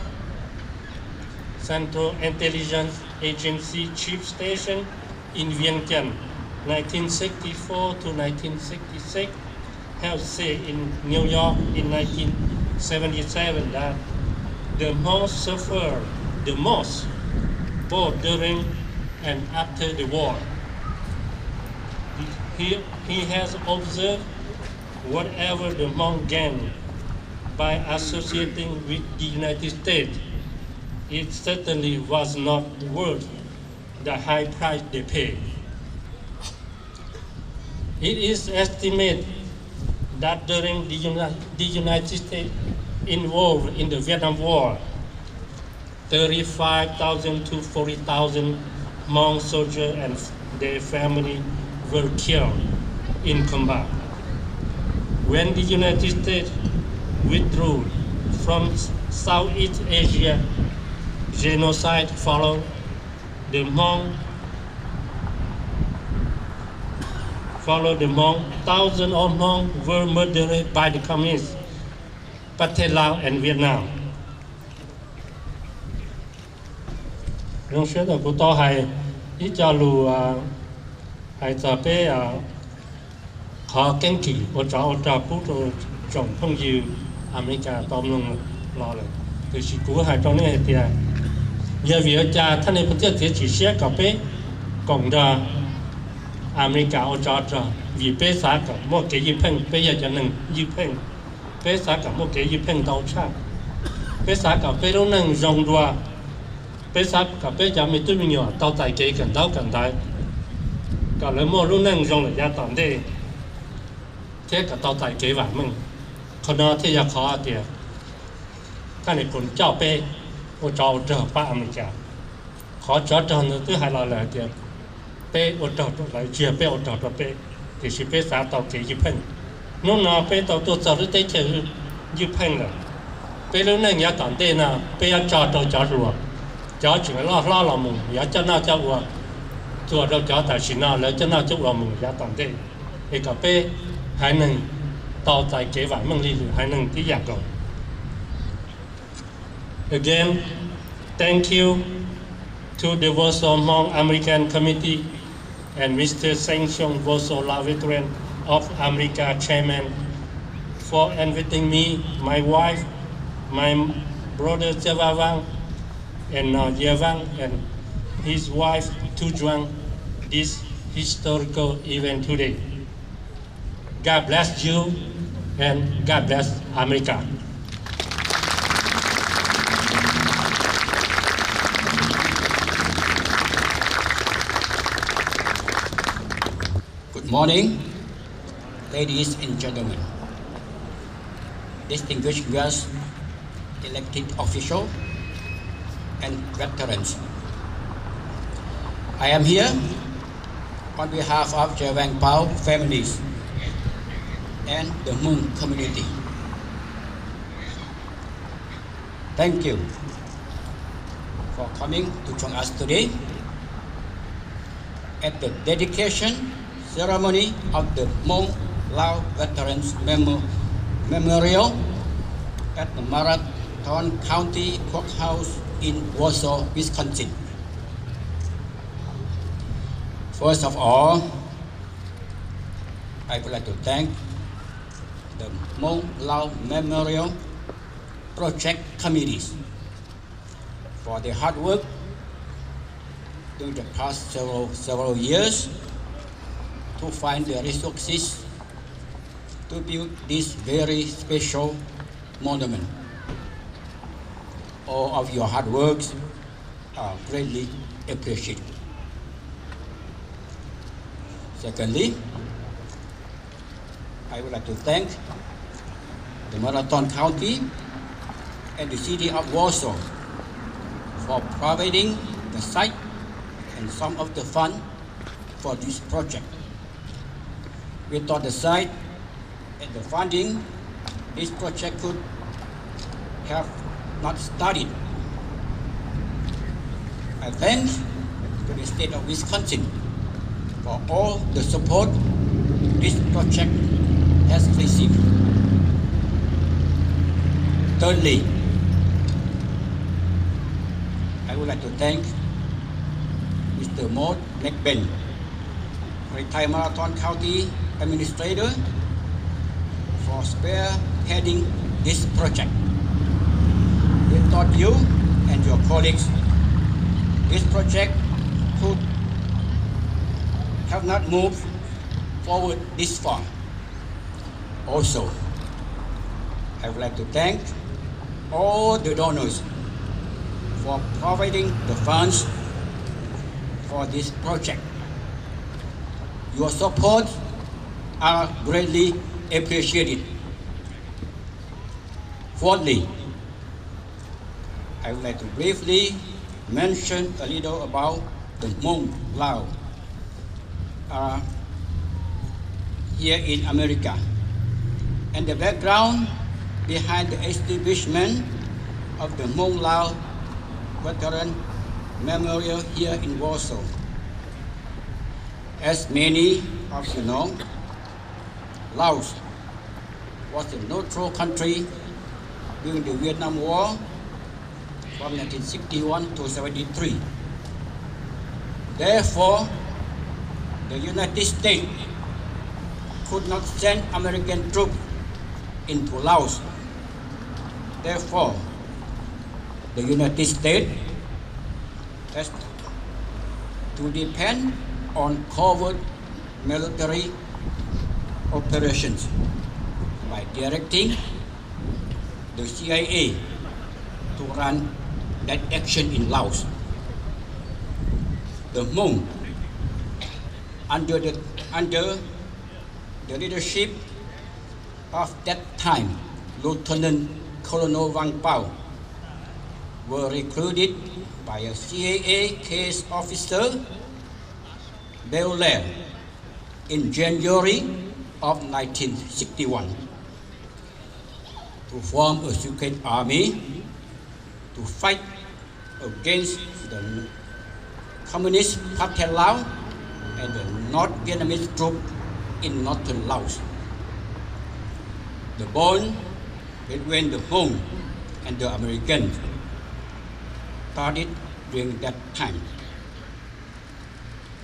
Central Intelligence Agency Chief Station in Vientiane, 1964 to 1966, have said in New York in 1977 that the Hmong suffered the most, both during and after the war. He has observed whatever the Hmong gained by associating with the United States, it certainly was not worth the high price they paid. It is estimated that during the United States involved in the Vietnam War, 35,000 to 40,000 Hmong soldiers and their family were killed in combat. When the United States withdrew from Southeast Asia, genocide followed. The Hmong thousands of Hmong were murdered by the communists, Pathet Lao and Vietnam. Trong suốt là cô to hay ít cho lù hay cho bé khó kén kỳ ở trọ phút rồi trồng phong dư America tóm lông lò rồi thì chỉ cú hai trong này thì giờ việc chaท่านในประเทศchỉ xe cà phê còn ra America ở cho vì bé xã cả một cái gì phèn bé giờ cho nên gì phèn bé xã cả một cái gì phèn đau chát bé xã cả bé đâu nên rong đua bé xã cả bé giờ mình tôi mình nhỏ đau tại cái cần đau cần đại cả lấy mua lúc nên rong là giá tạm đây thế cả đau tại cái vải mìnhคนนั้นที่จะขอเดียวท่านในคนเจ้าเป้โอเจ้าเจอป้าอเมริกาขอจอดจอดนึกที่ให้เราเลยเดียวเป้โอเจ้าตัวไหนเชียเป้โอเจ้าตัวเป้ที่สิเป้สาต่อเกี่ยยิบเพ่งนู่นน่ะเป้ต่อตัวสาวที่ได้เจอยิบเพ่งเลยเป้รู้นั่งยาตอนเต้น่ะเป้ยาจอดตัวจอดรัวจอดถึงล่อเราหมุนยาเจ้าหน้าเจ้าวัวตัวเราจอดแต่สิน่าแล้วเจ้าหน้าเจ้าวัวหมุนยาตอนเต้เอกเป้หายหนึ่งต่อใจเกี่ยวกับมั่งลีหรือหายหนึ่งที่อยากก่อน Again, thank you to the Warsaw Hmong American Committee and Mr. Seng Xiong Warsaw Lao Veteran of America Chairman for inviting me, my wife, my brother Java Wang and Ye Wang and his wife to join this historical event today. God bless you and God bless America. Good morning, ladies and gentlemen, distinguished guests, elected officials, and veterans. I am here on behalf of the Vang Pao families and the Hmong community. Thank you for coming to join us today at the dedication ceremony of the Hmong Lao Veterans Memorial at the Marathon County Courthouse in Warsaw, Wisconsin. First of all, I would like to thank the Hmong Lao Memorial Project Committees for their hard work during the past several years to find the resources to build this very special monument. All of your hard works are greatly appreciated. Secondly, I would like to thank the Marathon County and the City of Warsaw for providing the site and some of the fund for this project. Without the site and the funding, this project could have not started. I thank to the state of Wisconsin for all the support this project has received. Thirdly, I would like to thank Mr. Maud McBain, retired Marathon County Administrator, for spearheading this project. Without you and your colleagues, this project could have not moved forward this far. Also, I would like to thank all the donors for providing the funds for this project. Your support are greatly appreciated. Fourthly, I would like to briefly mention a little about the Hmong Lao here in America and the background behind the establishment of the Hmong Lao Veteran Memorial here in Warsaw. As many of you know, Laos was a neutral country during the Vietnam War from 1961 to 1973. Therefore, the United States could not send American troops into Laos. Therefore, the United States has to depend on covert military operations by directing the CIA to run that action in Laos. The Hmong, under the leadership of that time Lieutenant Colonel Wang Pao, were recruited by a CIA case officer, MAYLEE, in January of 1961 to form a secret army to fight against the Communist Party Laos and the North Vietnamese troops in northern Laos. The bond between the Hmong and the Americans started during that time.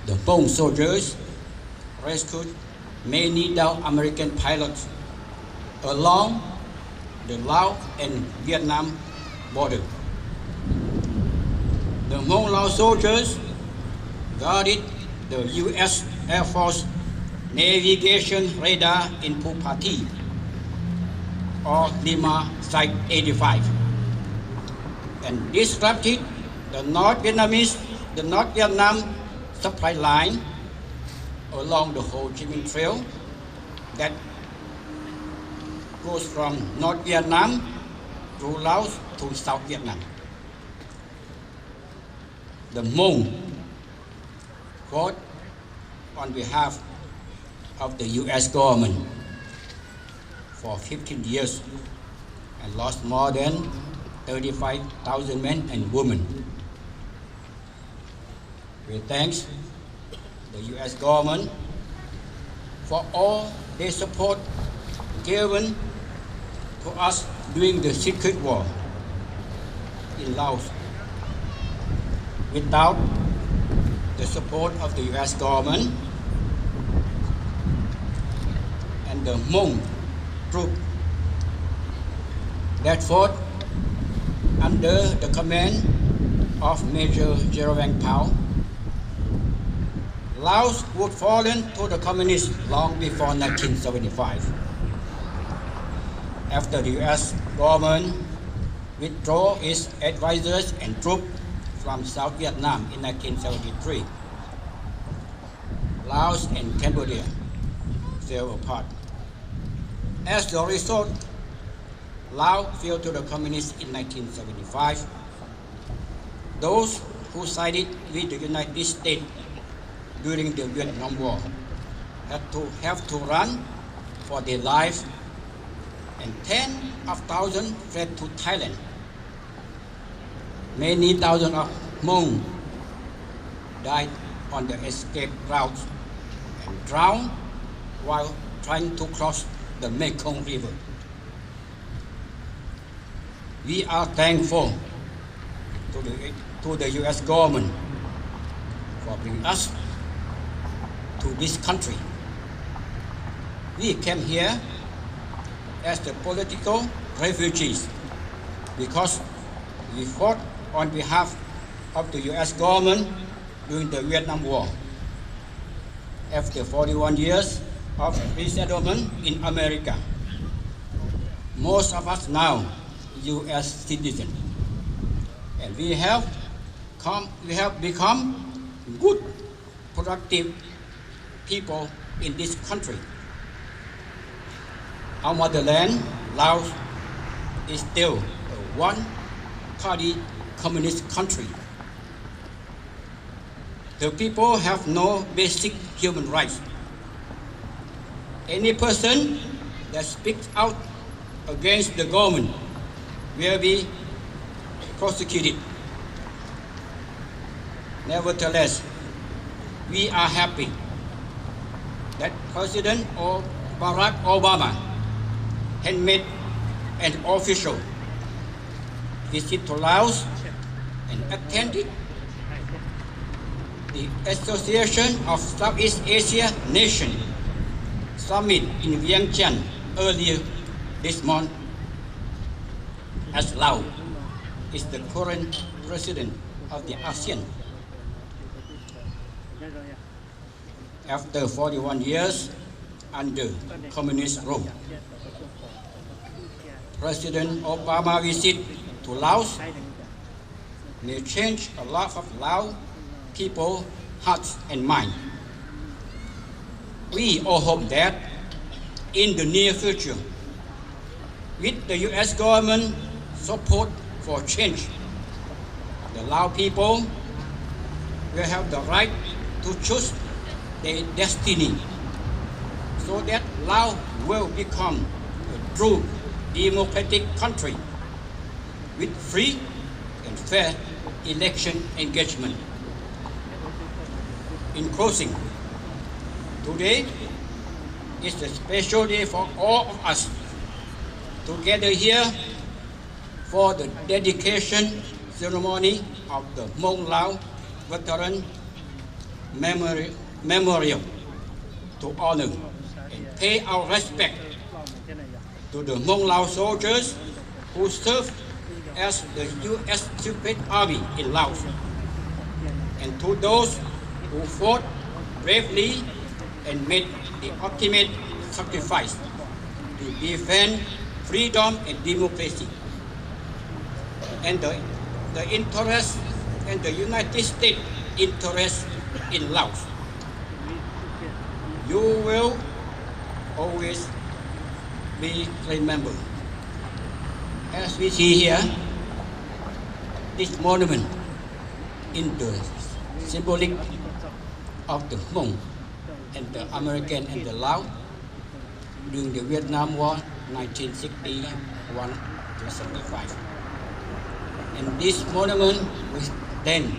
The Hmong soldiers rescued many downed American pilots along the Laos and Vietnam border. The Hmong Lao soldiers guarded the U.S. Air Force navigation radar in Phu Pati or Lima Site 85 and disrupted the North Vietnam supply line along the Ho Chi Minh Trail that goes from North Vietnam through Laos to South Vietnam. The Hmong fought on behalf of the U.S. government for 15 years and lost more than 35,000 men and women. We thank the U.S. government for all their support given to us during the secret war in Laos. Without the support of the U.S. government and the Hmong troop that fought under the command of Major General Wang Pao, Laos would fallen to the communists long before 1975. After the U.S. government withdrew its advisors and troops from South Vietnam in 1973, Laos and Cambodia fell apart. As a result, Laos fell to the communists in 1975. Those who sided with the United States during the Vietnam War have to run for their lives, and tens of thousands fled to Thailand. Many thousands of Hmong died on the escape routes and drowned while trying to cross the Mekong River. We are thankful to the U.S. government for bringing us to this country. We came here as the political refugees because we fought on behalf of the U.S. government during the Vietnam War. After 41 years of resettlement in America, most of us now U.S. citizens, and we have become good, productive people in this country. Our motherland, Laos, is still a one-party communist country. The people have no basic human rights. Any person that speaks out against the government will be prosecuted. Nevertheless, we are happy that President Barack Obama had made an official visit to Laos and attended the Association of Southeast Asia Nations Summit in Vientiane earlier this month, as Laos is the current president of the ASEAN. After 41 years under communist rule, President Obama visit to Laos may change a lot of Lao people hearts and mind. We all hope that in the near future, with the U.S. government support for change, the Lao people will have the right to choose their destiny, so that Laos will become a true democratic country with free and fair election engagement. In closing, today is a special day for all of us to gather here for the dedication ceremony of the Hmong Lao Veteran Memorial to honor and pay our respect to the Hmong Lao soldiers who served as the U.S. Secret Army in Laos, and to those who fought bravely and made the ultimate sacrifice to defend freedom and democracy, and the interest and the United States interest in Laos. You will always be remembered. As we see here, this monument in the symbolic of the Hmong and the American and the Lao during the Vietnam War 1961 to 75. And this monument will then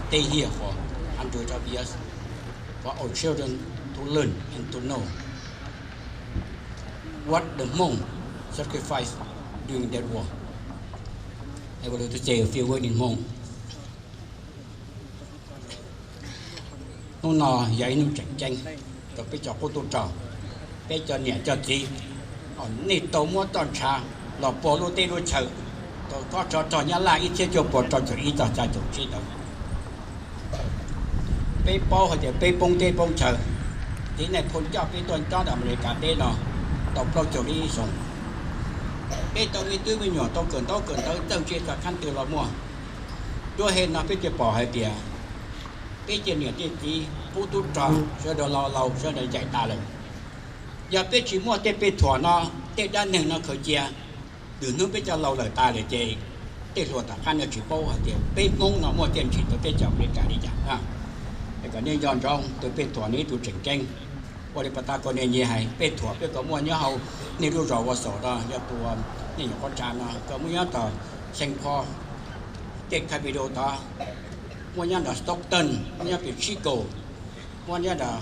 stay here for hundreds of years for our children to learn and to know what the Hmong sacrificed during that war. I would like to say a few words in Hmong. Nó nọ dạy nó tranh tranh, rồi bây giờ cô tôi trò, bây giờ nhẹ cho chị, ở nị tàu mua toàn trà, lọ bò lô tê lô chờ, rồi có trò nhá lại ít chế cho bò trò ít trò cha chỗ chi đâu. Bây bò hoặc là bây bông tê bông chờ, thế này phun cho bây tuần cho đầm này cả tê nọ, đọc lâu chỗ đi sống. Bây tàu đi tươi với nhỏ tàu cần tàu chia cả khăn từ lọ mua, đôi hên là bây giờ bỏ hai bìa. Bây giờ nhiều thì phụ tu trò sẽ được lâu sẽ được chạy ta rồi. Giờ bây chỉ mua tê bê thua nó tê đa nền nó khởi chia, từ nước bây giờ lâu lời ta để chơi tê thua ta khăn được chỉ bao hạt tiền bê mông nó mua tiền chỉ từ bê chồng đến cả đi chẳng ha. Cái nên dọn trong từ bê thua này từ chỉnh tranh, qua đi bắt ta còn nên như hay bê thua bê có mua nhớ hậu nên lưu rõ vào sổ đó giờ tụi nên nhiều con trà nó có mua nhớ tờ xanh kho tê khai video ta. Mua nhà là Stockton, mua nhà là Chicago, mua nhà là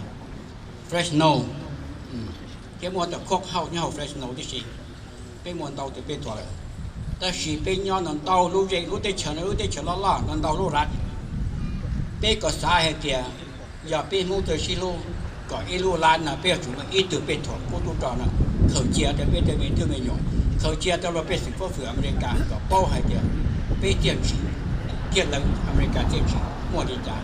Fresno, cái mua là Courthouse nhau Fresno thì gì, cái mua tàu thì bên thôi, ta chỉ bên nhau là tàu lúc gì lúc tây chờ lo là tàu lúc rát, bên có sai hay kìa, giờ bên mua từ Silo, có Ilo Lan là bên chúng nó ít từ bên thôi, cô tu trò là khởi chia từ bên thứ mình nhỏ, khởi chia từ là bên sinh phố phường America, có bao hay kìa, bên tiền chỉ tiền lớn America tiền chỉ mua đi trả,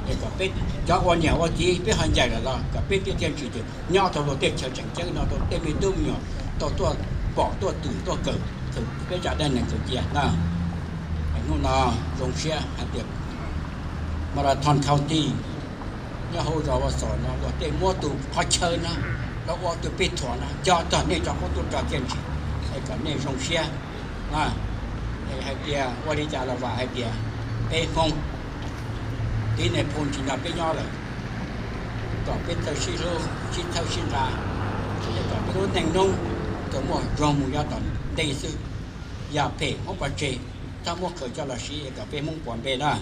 để có biết cho quan nhà quan chỉ biết hành giải là có biết tiền chỉ được nhau thầu tiền chờ chẳng chứ nó tôi tiền bị tương nhỏ tôi bỏ tôi từ tôi cử biết trả đây này cử chia nè anh nói là dùng xe hạt tiền Marathon County nhà hồ rồi vào sổ nó rồi tiền mua từ khó chơi nó qua từ biết thua nó cho nên cho có tôi trả tiền chỉ hay cả nên dùng xe nè hay kia qua đi trả là vài hay kia bê không tí này phun chỉ là bê nho rồi còn bê tàu xí lô xí thâu xí ra còn bê lô nành nông có một rong mùi tận đầy sư nhà phê không phải chê ta mua khởi cho là xí cả bê mông quản bê đó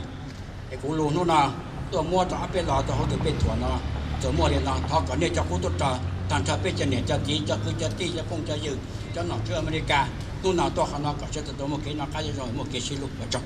cái cú lù nó nào tôi mua cho bê lò tôi không được bê thuở nó tôi mua thì nó thọ còn nên cho cú tốt trà tàn cho bê chân này cho tí cho cứ cho tí cho không cho dư cho nó cho America tôi nào tôi không nó có cho tôi một cái nó cái rồi một cái xí lục vào trong